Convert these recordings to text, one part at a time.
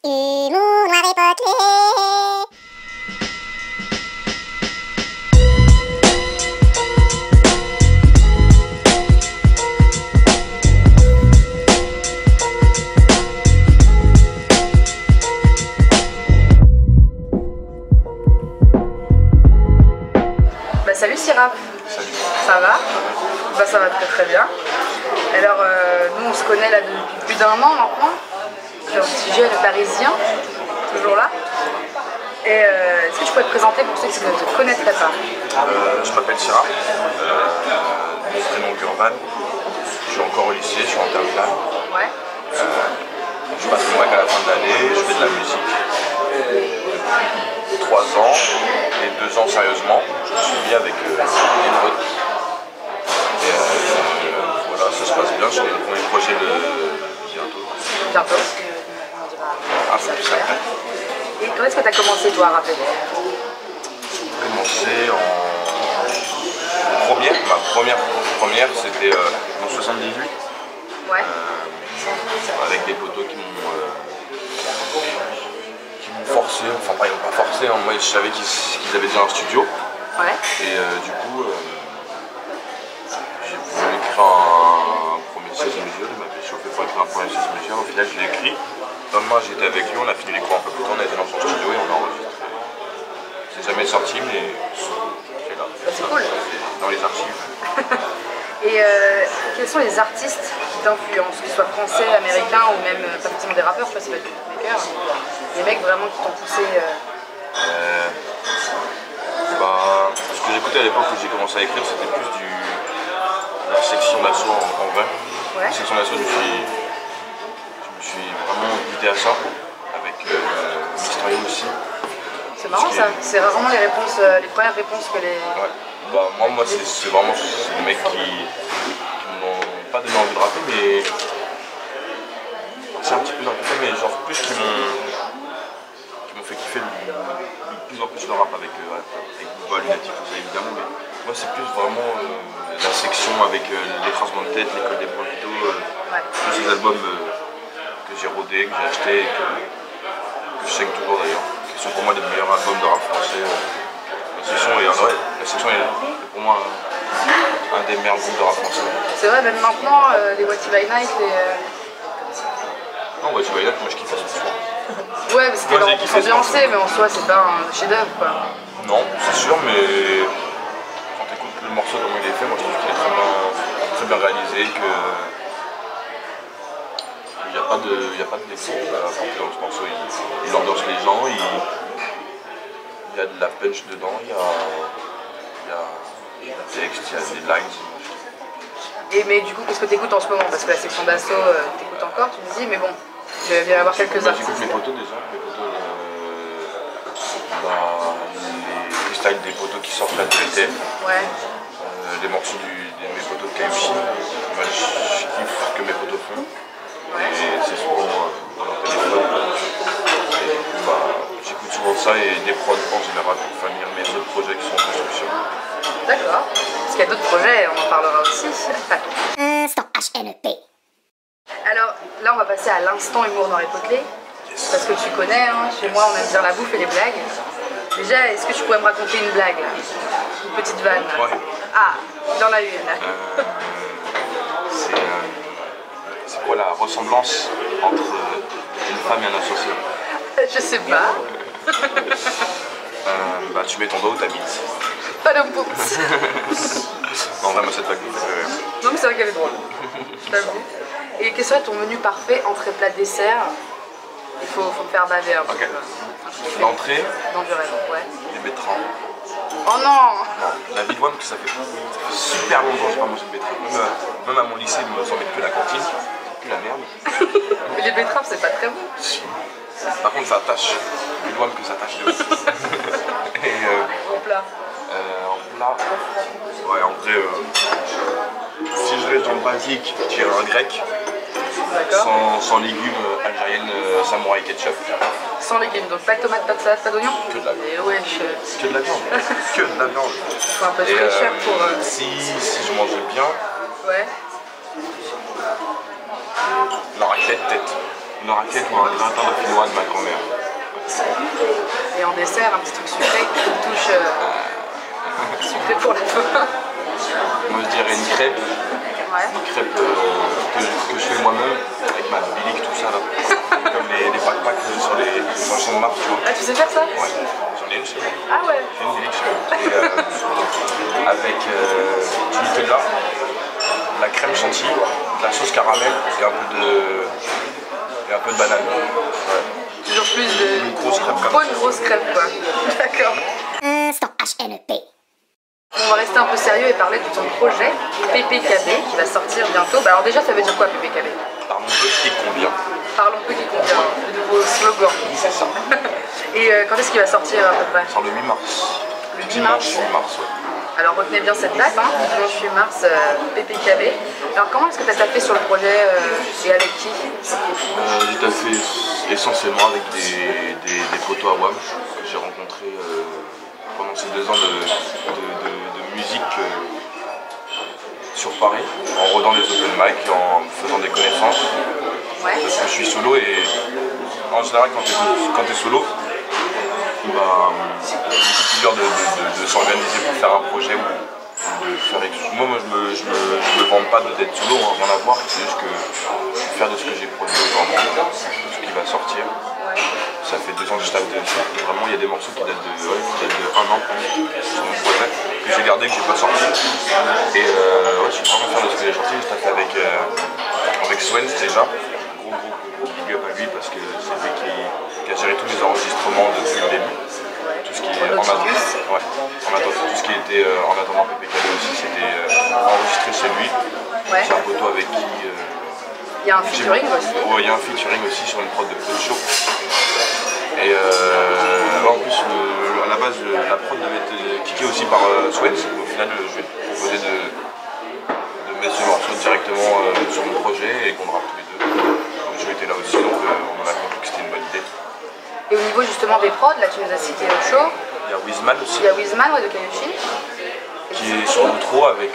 Humour noir et potelé. Salut Syrah. Salut. Ça va? Ça va très bien. Alors nous on se connaît là depuis plus d'un an maintenant. Sur le sujet le Parisien, toujours là. Et est-ce que tu pourrais te présenter pour ceux qui ne te connaîtraient pas? Je m'appelle Syrah, mon prénom Gurban. Je suis encore au lycée, je suis en terminale. Ouais. Je passe mon bac à la fin de l'année, je fais de la musique. 3 ans et 2 ans sérieusement, je me suis mis avec des potes. Et voilà, ça se passe bien, j'ai mon premier projet bientôt. Bientôt. Un peu plus après. Et quand est-ce que tu as commencé toi à rapper? J'ai commencé en première, ma première c'était en 78. Ouais. Avec des potos qui m'ont forcé, enfin pas forcé, hein. Moi je savais qu'ils avaient déjà un studio. Ouais. Et du coup, j'ai voulu écrire un premier 16 mesures, il m'avait chauffé pour écrire un premier 16 mesures, au final je l'ai écrit. Le lendemain j'étais avec lui, on a fini les cours un peu plus tard, on a été dans son studio et on l'a enregistré. C'est jamais sorti mais c'est là. C'est cool. Dans les archives. Et quels sont les artistes qui t'influencent, qu'ils soient français, américains ou même pas forcément des rappeurs, tu vois, c'est pas des beatmakers, des mecs vraiment qui t'ont poussé Ce que j'écoutais à l'époque où j'ai commencé à écrire, c'était plus la section d'assaut en vrai. Ouais. La section d'assaut, je me suis vraiment guidé à ça, avec Mysterio aussi. C'est marrant ça, c'est rarement les réponses, les premières réponses que les... Ouais. Moi c'est vraiment des mecs qui m'ont pas donné envie de rapper, mais c'est un petit peu dans le côté, mais genre plus qui m'ont fait kiffer de plus en plus le rap avec Booba, Lunatic, tout ça évidemment, mais moi c'est plus vraiment la section avec les Transbandes Tête, l'école des Provitos, tous ces albums que j'ai rodés, que j'ai achetés et que je saigne toujours d'ailleurs, qui sont pour moi les meilleurs albums de rap français. La section est pour moi un des meilleurs groupes de rap français. C'est vrai, même maintenant, les What If I Night, Non, What If I Night, moi je kiffe ça. Ouais, mais c'était ambiancé, mais en soi c'est pas un chef-d'œuvre quoi. Non, c'est sûr, mais quand tu écoutes le morceau comment il est fait, moi je trouve qu'il est très bien réalisé, que il n'y a pas de défaut à apporter dans ce morceau. Il ambiance les gens, il y a de la punch dedans, il y a des textes, il y a des lines. Et mais du coup, qu'est-ce que tu écoutes en ce moment? Parce que la section d'assaut, t'écoutes encore, tu me dis, mais bon, il va bien y avoir quelques artistes. J'écoute mes potos déjà, les freestyles des potos qui sortent là de l'été. Ouais. Les morceaux de mes potos de KFC. Moi je kiffe ce que mes potos font. Ouais. Et c'est souvent dans leur téléphone. J'écoute souvent ça et des prods en général pour finir mes autres projets qui sont en construction. D'accord. Parce qu'il y a d'autres projets, on en parlera aussi. Instant HNP. Alors là, on va passer à l'instant humour noir et potelé. Parce que tu connais, hein, chez moi, on aime dire la bouffe et les blagues. Déjà, est-ce que tu pourrais me raconter une blague là? Une petite vanne? Ouais. Ah, il en a une. C'est quoi la ressemblance entre une femme et un associé? Je sais pas. Tu mets ton doigt où t'habites. Pas de pouce. Non, vraiment cette blague. Non, mais c'est vrai qu'elle est drôle. Je t'avoue. Et quel serait ton menu parfait, entrée, plat, dessert? Il faut me faire baver un peu. Ok. L'entrée, dans du rêve, ouais. les betteraves. Oh non! Non, la vie de moi, parce que ça fait super longtemps que j'ai pas mangé de betteraves. Même à mon lycée, ils me s'en mettent que la cantine. C'est plus la merde. Mais les betteraves, c'est pas très bon. Si. Par contre, ça tâche. Les doigts que ça tâche de ouf. Et En plat. en plat, ouais, en vrai, si je reste dans le basique, je dirais un grec. D'accord. Sans légumes, algérienne, samouraï ketchup. Sans légumes, donc pas de tomates, pas de salade, pas d'oignon? Que de la viande. Et wesh. Que de la viande. Que de la viande. Faut un peu de fraîcheur pour... Si je mangeais bien, Ouais. la raclette peut-être. une raclette ou un gratin dauphinois de ma grand-mère. Et en dessert, un petit truc sucré, une touche sucrée pour la fin. Moi je dirais une crêpe. Ouais. Une crêpe que je fais moi-même avec ma bilique, tout ça là. Comme les backpacks sur le champ de Mars, tu vois. Ah, tu sais faire ça? Ouais, j'en ai une chez moi. Ah ouais. J'ai une bilique chez moi. Et avec du Nutella, de la crème chantilly, de la sauce caramel et un peu de banane. Ouais. Toujours plus de... Une grosse crêpe comme Pas ça. une grosse crêpe quoi. D'accord. Instant HNEP. On va rester un peu sérieux et parler de ton projet PPKB qui va sortir bientôt. Bah alors déjà ça veut dire quoi PPKB? Parlons peu et combien. Parlons peu qui convient, le nouveau slogan. C'est ça. Et quand est-ce qu'il va sortir à peu près? Ça sort le 8 mars. Le 10 Dimanche mars. 8 mars, ouais. Alors retenez bien cette date, hein, dimanche 8 mars, PPKB. Alors comment est-ce que tu as tapé sur le projet et avec qui? J'ai taffé essentiellement avec des potos à WAM que j'ai rencontrés pendant ces 2 ans de musique sur Paris, en rodant des open mic, en faisant des connaissances. Ouais. Parce que je suis solo et en général quand tu es solo, bah, c'est plus dur de s'organiser pour faire un projet ou de faire quelque chose. Moi je me vante pas d'être solo, hein, rien à voir, c'est juste que je suis fier de ce que j'ai produit aujourd'hui, de ce qui va sortir. Ça fait 2 ans que je tape dessus. Vraiment, il y a des morceaux qui datent de 1 an sur mon projet, que j'ai gardé, que j'ai pas sorti. Et ouais, je suis vraiment fier de ce que j'ai sorti. Je tape avec Swens déjà. Gros big up à lui parce que c'est lui qui a géré tous les enregistrements depuis le début. Tout ce qui est en attendant, ouais, tout ce qui était en attendant PPKB aussi, c'était enregistré chez lui. Ouais. C'est un poteau avec qui. Il y a un featuring aussi. Ouais, il y a un featuring aussi sur une prod de Claude Show. Et en plus, à la base, la prod devait être kickée aussi par Swens. Au final, je vais te proposer de mettre ce morceau directement sur mon projet et qu'on rappe tous les deux. Donc, je était là aussi, donc on en a compris que c'était une bonne idée. Et au niveau justement des prods, là tu nous as cité le show. Il y a Wizman aussi, Il y a Wizman ouais, de Kayoshin. qui est sur l'outro avec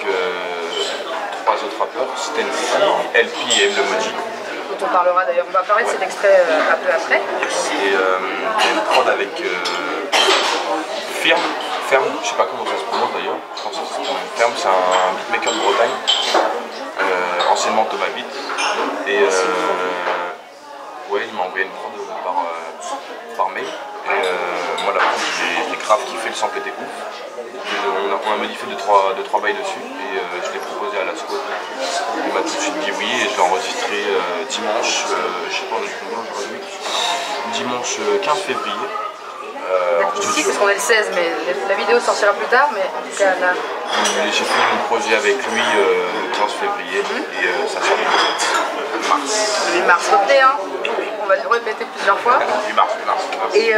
3 autres rappeurs, Stency, LP et M le Moji. Dont on parlera d'ailleurs. On va parler de cet extrait un peu après. Et il y a une prod avec Ferme, je sais pas comment ça se prononce d'ailleurs, je pense que ça se prononce Ferme, c'est un beatmaker de Bretagne, anciennement Thomas Beat. Et ouais, il m'a envoyé une prod par mail. Et moi la prod, j'ai grave kiffé, le sample était ouf. On a modifié 2-3 bails dessus et je l'ai proposé à Lasco. Il m'a tout de suite dit oui et je l'ai enregistré dimanche, je sais pas combien aujourd'hui, dimanche 15 février. Ici parce qu'on est le 16 mais la vidéo sortira plus tard mais en tout cas là. J'ai fini mon projet avec lui le 15 février et ça sort le mars. Le 8 mars, retenez hein. On va le répéter plusieurs fois. 8 mars. Et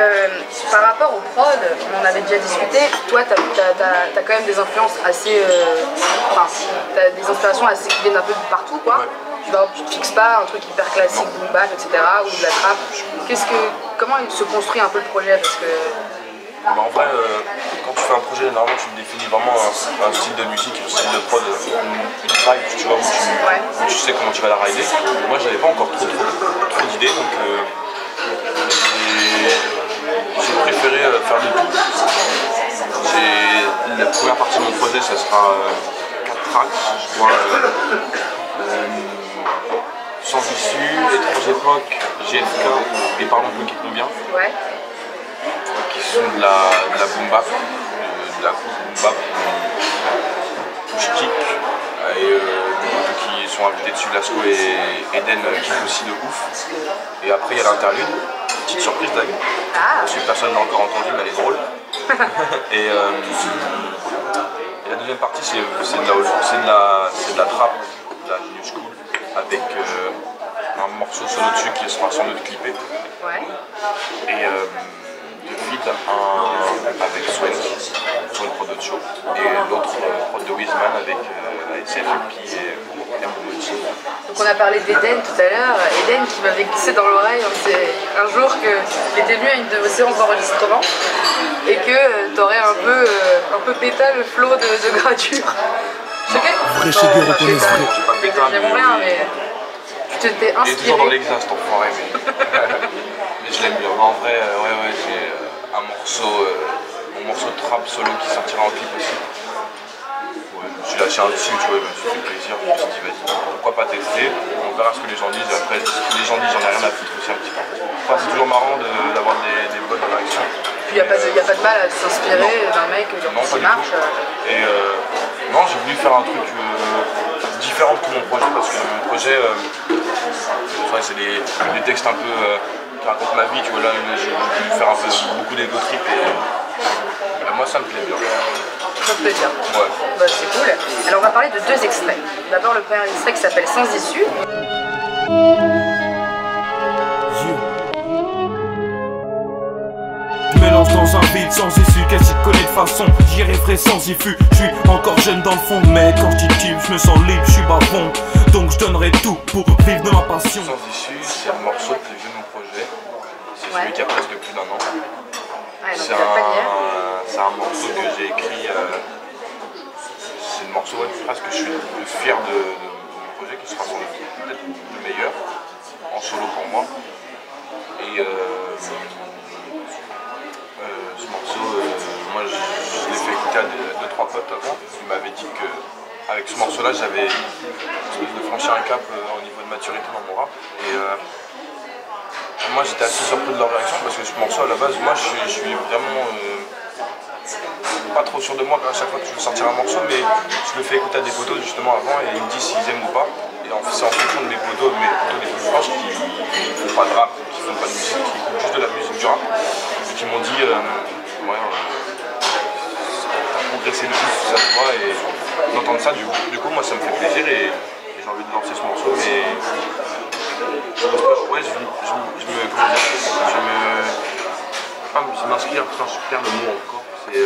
par rapport au prod, on en avait déjà discuté, toi tu as quand même des influences assez... enfin, tu as des inspirations assez qui viennent un peu de partout quoi. Ouais. Tu te fixes pas un truc hyper classique, boom bap, etc. ou de la trap. Comment il se construit un peu le projet parce que... Bah en vrai, quand tu fais un projet, normalement tu définis vraiment un style de musique, un style de prod, une vibe, tu vois, où tu sais comment tu vas la rider. Moi j'avais pas encore trop d'idées, donc j'ai préféré faire de tout. La première partie de mon projet, ça sera 4 tracks, je crois, Sans issue, Étrange époque, GFK et Parlons peu qui convient. Ouais. Qui sont de la boom bap, de la boom bap, touche kick, et qui sont invités dessus, Lasco et Eden qui est aussi de ouf. Et après il y a l'interlude, petite surprise d'ailleurs, parce que personne n'a encore entendu mais elle est drôle. Et la deuxième partie c'est de la trap, de la new school, avec un morceau solo dessus qui sera sans doute clippé. Ouais. Et de feat, un avec Swens sur une prod de show et l'autre prod de Wizman avec SFP et Mochi. Donc on a parlé d'Eden tout à l'heure, Eden qui m'avait glissé dans l'oreille un jour qu'il était venu à une de vos séances d'enregistrement et que t'aurais un peu péta le flow de gradure. Vrai chez Dieu, reconnaissez. J'ai pas péta, j'aime rien mais... tu t'es Il est toujours dans inspiré. l'exhaust, enfoiré, mais je l'aime bien. En vrai, ouais, j'ai un morceau, mon morceau de trap solo qui sortira en clip aussi. Ouais, j'ai lâché un dessus, tu vois, je me suis fait plaisir. Je me suis dit, vas-y, pourquoi pas tester. On verra ce que les gens disent. Après, ce que les gens disent, j'en ai rien à foutre aussi un petit peu. Enfin, c'est toujours marrant d'avoir des bonnes réactions. Puis il n'y a pas de mal à s'inspirer d'un mec qui marche. Et non, j'ai voulu faire un truc différent de tout mon projet parce que mon projet, c'est des textes un peu qui racontent ma vie, tu vois. Là, j'ai voulu faire un peu beaucoup d'ego trip et moi, ça me plaît bien. Ça te plaît bien. Ouais. Bah, c'est cool. Alors on va parler de 2 extraits. D'abord le premier extrait qui s'appelle Sans issue. Mélange dans un vide sans issue, qu'elle s'y connaît de façon, j'y rêverai sans issue. Je suis encore jeune dans le fond, mais quand je dis je me sens libre, je suis bavon. Donc je donnerai tout pour vivre de ma passion. Sans issue, c'est un morceau de plus vieux de mon projet. C'est celui qui a presque plus d'1 an. Ouais, C'est un morceau que j'ai écrit. C'est le morceau presque que je suis le plus fier de mon projet, qui sera peut-être le meilleur en solo pour moi. Et ce morceau, moi je l'ai fait écouter à 2-3 potes avant. Ils m'avaient dit qu'avec ce morceau-là, j'avais de franchir un cap au niveau de maturité dans mon rap. Et moi j'étais assez surpris de leur réaction parce que ce morceau à la base, moi je suis vraiment pas trop sûr de moi à chaque fois que je veux sortir un morceau, mais je le fais écouter à des potos justement avant et ils me disent s'ils aiment ou pas. Et c'est en fonction de mes potos les plus proches qui font pas de rap, qui font pas de musique, qui écoutent juste de la musique du rap et qui m'ont dit ouais, t'as progressé de ouf, ça se voit, et d'entendre ça du coup moi ça me fait plaisir et j'ai envie de lancer ce morceau, mais ouais, je m'inspire, quand je perds le mot encore, c'est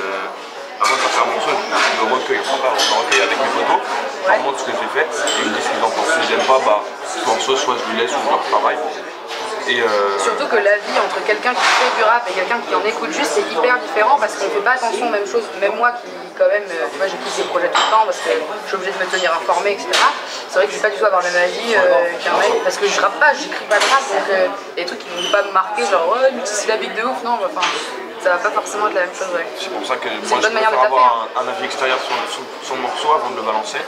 avant de faire un morceau, je me recueille, je me recueille avec mes photos, je leur montre ce que j'ai fait, et ils me disent ce qu'ils en pensent. Si j'aime pas, ce morceau, soit je lui laisse ou je leur travaille. Et surtout que la vie entre quelqu'un qui fait du rap et quelqu'un qui en écoute juste, c'est hyper différent parce qu'on fait pas attention aux mêmes choses. Même moi qui quand même, tu vois, j'écoute des projets tout le temps parce que je suis obligée de me tenir informée, etc. C'est vrai que je vais pas du tout avoir le même avis qu'un mec parce que je rappe pas, j'écris pas de rap, donc il y a des trucs qui vont pas me marquer, genre ouais, multisyllabique de ouf, non, enfin ça va pas forcément être la même chose. Ouais. C'est pour ça que moi je préfère avoir un avis extérieur sur le morceau avant de le balancer.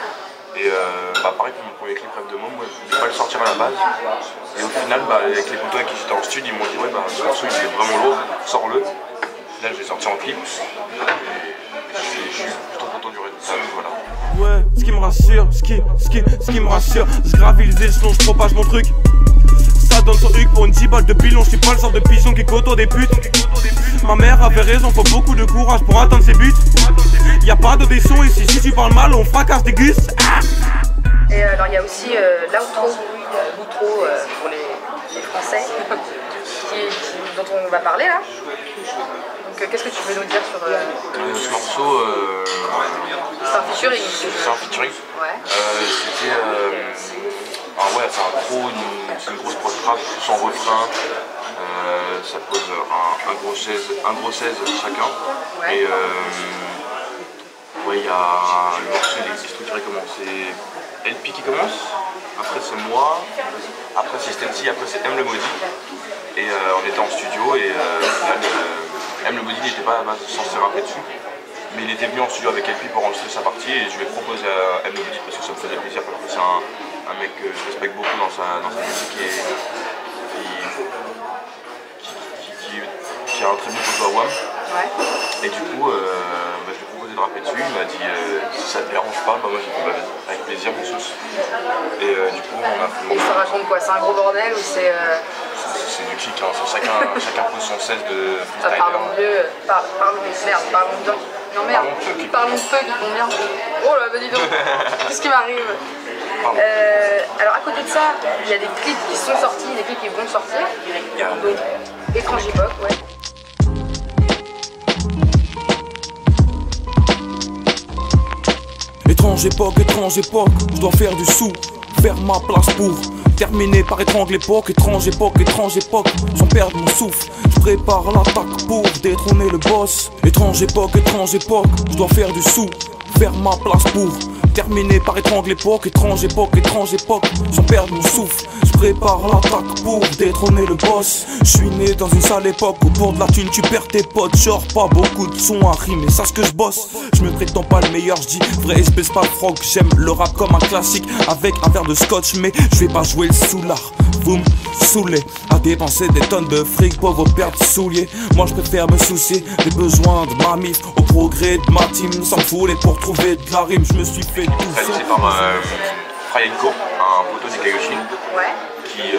Et pareil pour mon premier clip Rêve de Môme, moi je voulais pas le sortir à la base. Et au final, avec les potos avec qui j'étais en studio, ils m'ont dit ouais, ce morceau il est vraiment lourd, sors-le. Là je l'ai sorti en clip. Et je suis plutôt content du résultat, voilà. Ouais, ce qui me rassure, ce qui me rassure, je gravis les échelons, je propage mon truc. Ça donne son huc pour une 10 balles de pilon, je suis pas le genre de pigeon qui côtoie des putes. Ma mère avait raison, faut beaucoup de courage pour atteindre ses buts. Y'a pas d'audition ici, si tu parles mal, on fracasse des gus. Et alors il y a aussi l'outro pour les Français, dont on va parler là. Donc qu'est-ce que tu peux nous dire sur ce morceau c'est un featuring. C'est un featuring. Ouais. C'était c'est une grosse prod trap sans refrain. Ça pose un gros 16 chacun. Ouais. Et il y a le morceau, il est structuré comment? C'est LP qui commence, après c'est moi, après c'est Stency, après c'est M le Maudit. Et on était en studio et au final, M le Maudit n'était pas censé rapper dessus. Mais il était venu en studio avec LP pour enregistrer sa partie et je lui ai proposé à M le Maudit parce que ça me faisait plaisir parce que c'est un mec que je respecte beaucoup dans sa musique et qui a un très bon poteau à WAM. Ouais. Et du coup, je lui ai proposé de rapper dessus, il m'a dit si ça te dérange pas, moi j'ai dit avec plaisir mon sauce. Et du coup on a fait... Et ça raconte quoi? C'est un gros bordel ou c'est... C'est du kick, hein. Chacun pose son 16 de freestyler. Parlons mieux, parlons bien. Non merde, parlons peu qui vont bien. Oh là, bah dis donc, qu'est-ce qui m'arrive? Alors à côté de ça, il y a des clips qui sont sortis, des clips qui vont sortir. Donc, Étrange Époque, ouais. Étrange époque, je dois faire du sou, faire ma place pour terminer par étrangle époque, étrange époque, sans perdre mon souffle. Je prépare l'attaque pour détrôner le boss. Étrange époque, je dois faire du sou, faire ma place pour terminer par étrangle époque, étrange époque, sans perdre mon souffle. Je prépare l'attaque pour détrôner le boss. Je suis né dans une sale époque où pour de la thune tu perds tes potes. Genre pas beaucoup de sons à rimer, sache que je bosse. Je me prétends pas le meilleur, je dis vrai et je baisse pas le froc. J'aime le rap comme un classique avec un verre de scotch, mais je vais pas jouer le soulard. Vous me saoulez à dépenser des tonnes de fric pour vos paires de souliers. Moi je préfère me soucier des besoins de ma mif au progrès de ma team. Sans me fouler pour trouver de la rime, je me suis fait tout seul. Réalisé par Frayenko, un poteau du Kaioshin, qui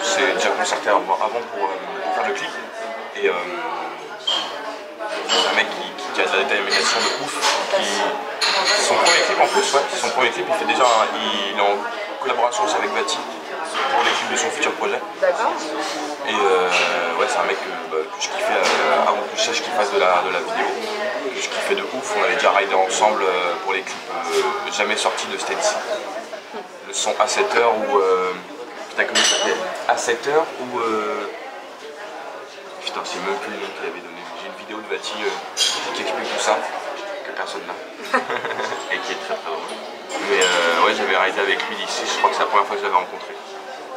s'est déjà concerté avant pour faire le clip. Et c'est un mec qui a de la détermination de ouf. Son premier clip en plus, c'est son premier clip, il est en collaboration aussi avec Vati pour les clips de son futur projet. D'accord. Et ouais, c'est un mec que je kiffais avant que je sache qu'il fasse de la vidéo. Que je kiffais de ouf, on avait déjà ridé ensemble pour les clips jamais sortis de Stency. Le son à 7h ou putain, comment il s'appelait, à 7h ou putain, c'est même plus le nom qu'il avait donné. J'ai une vidéo de Vati qui explique tout ça, que personne n'a. Et qui est très très drôle. Mais ouais, j'avais ridé avec lui d'ici, je crois que c'est la première fois que je l'avais rencontré.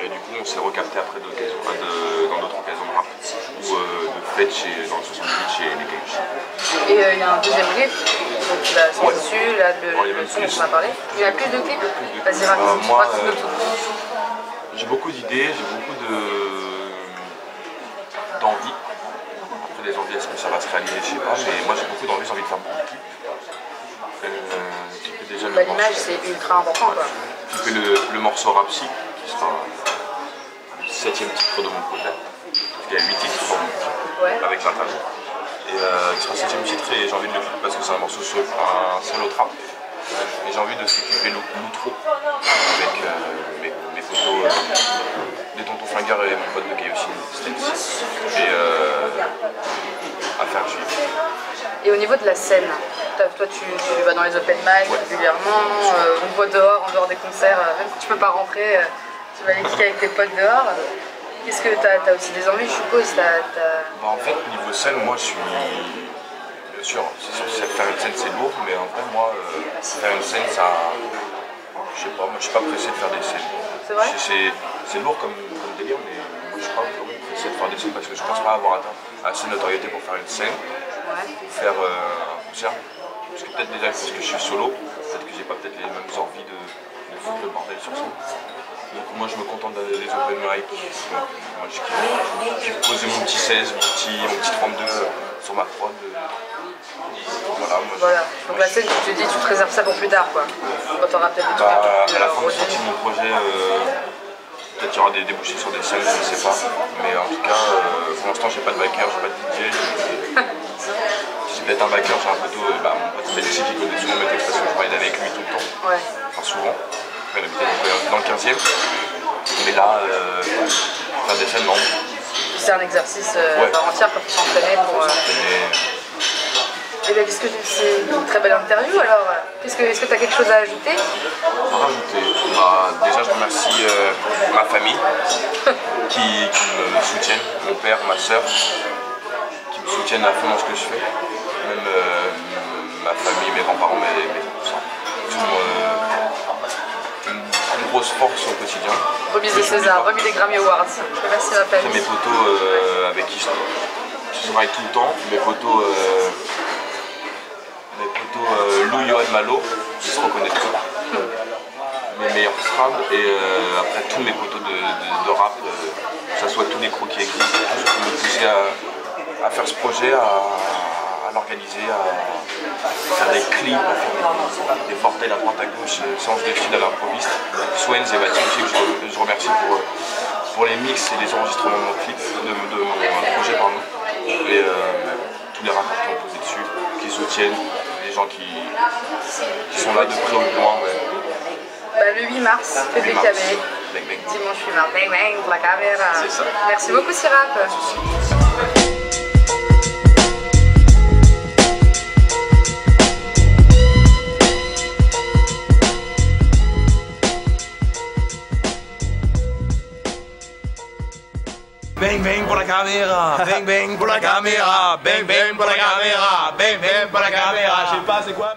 Et du coup on s'est recapté après dans d'autres occasions de rap ou de fête dans le 78 chez les Kaioshin. Et il y a un deuxième clip, donc tu l'as sorti dessus, là, le son dont on a parlé. Il y a plus de clips. Vas-y, raconte tout. J'ai beaucoup d'idées, j'ai beaucoup d'envie. Après les envies, est-ce que ça va se réaliser, je sais pas, mais moi j'ai beaucoup d'envie, j'ai envie de faire beaucoup de clips. L'image c'est ultra important quoi. J'ai fait le morceau Rapsy, qui sera le 7e titre de mon projet. Il y a 8 titres sur mon projet, avec l'interview. Et qui sera le 7e titre et j'ai envie de le faire parce que c'est un morceau un solo trap. Et j'ai envie de s'équiper l'outro avec mes photos des tontons flingueurs et mon pote de Kaioshin, Stency. Et à faire suivre. Et au niveau de la scène, toi tu vas dans les open mic régulièrement, on voit dehors, en dehors des concerts, même si tu peux pas rentrer, tu vas aller kicker avec tes potes dehors. Qu'est-ce que t'as aussi des envies, je suppose? En fait, niveau scène, moi je suis... Bien sûr, faire une scène c'est lourd, mais en vrai moi, faire une scène ça... Je sais pas, moi je suis pas pressé de faire des scènes. C'est vrai? C'est lourd comme délire, mais moi je suis pas vraiment pressé de faire des scènes parce que je pense pas avoir atteint assez de notoriété pour faire une scène, faire un concert. Parce que peut-être déjà parce que je suis solo, peut-être que j'ai pas les mêmes envies de foutre le bordel sur scène. Donc moi je me contente d'aller les open mic. Moi je kiffe poser mon petit 16, mon petit 32 sur ma prod. Voilà. Donc la scène, tu te dis, tu te réserves ça pour plus tard quoi. Quand t'auras peut-être des trucs un peu plus à la fin de sortie de mon projet, peut-être qu'il y aura des débouchés sur des scènes, je ne sais pas. Mais en tout cas, pour l'instant j'ai pas de backer, j'ai pas de DJ. J'ai peut-être un backer, j'ai un poteau, mon pote Stency qui connaît souvent mes textes parce que je ride avec lui tout le temps. Enfin souvent. Il habitait dans le 15e. Mais là, faire des scènes, non. C'est un exercice par entière quand tu s'entraîner pour... Et bien, c'est une très belle interview alors. Est-ce que tu as quelque chose à ajouter? À rajouter. Déjà, je remercie ma famille qui me soutiennent, mon père, ma soeur, qui me soutiennent à fond dans ce que je fais. Même ma famille, mes grands-parents, mes tout ça. Une grosse force au quotidien. Remise des César, remise des Grammy Awards. Merci ma famille. Mes potos avec qui je travaille tout le temps, mes potos Lou, Yoann, Malo, ils se reconnaissent tous. Mes meilleurs frames et après tous mes potos de rap, que ce soit tous les crocs qui existent, tout ce qui me poussait à faire ce projet, à l'organiser, à faire des clips, à faire des bordels à droite à gauche, séances d'études à l'improviste. Swens et Vati aussi que je remercie pour les mix et les enregistrements de mon clip, de mon projet pardon. Et tous les rappeurs qui ont posé dessus, qui soutiennent, les gens qui sont là de près ou de loin. Le 8 mars, PPKB, dimanche 8 mars, bang bang pour la caméra. C'est ça. Merci beaucoup Sirap. Bang bang pour la caméra, bang bang pour la caméra, bang bang pour la caméra, bang bang pour la caméra, je sais pas c'est quoi mais...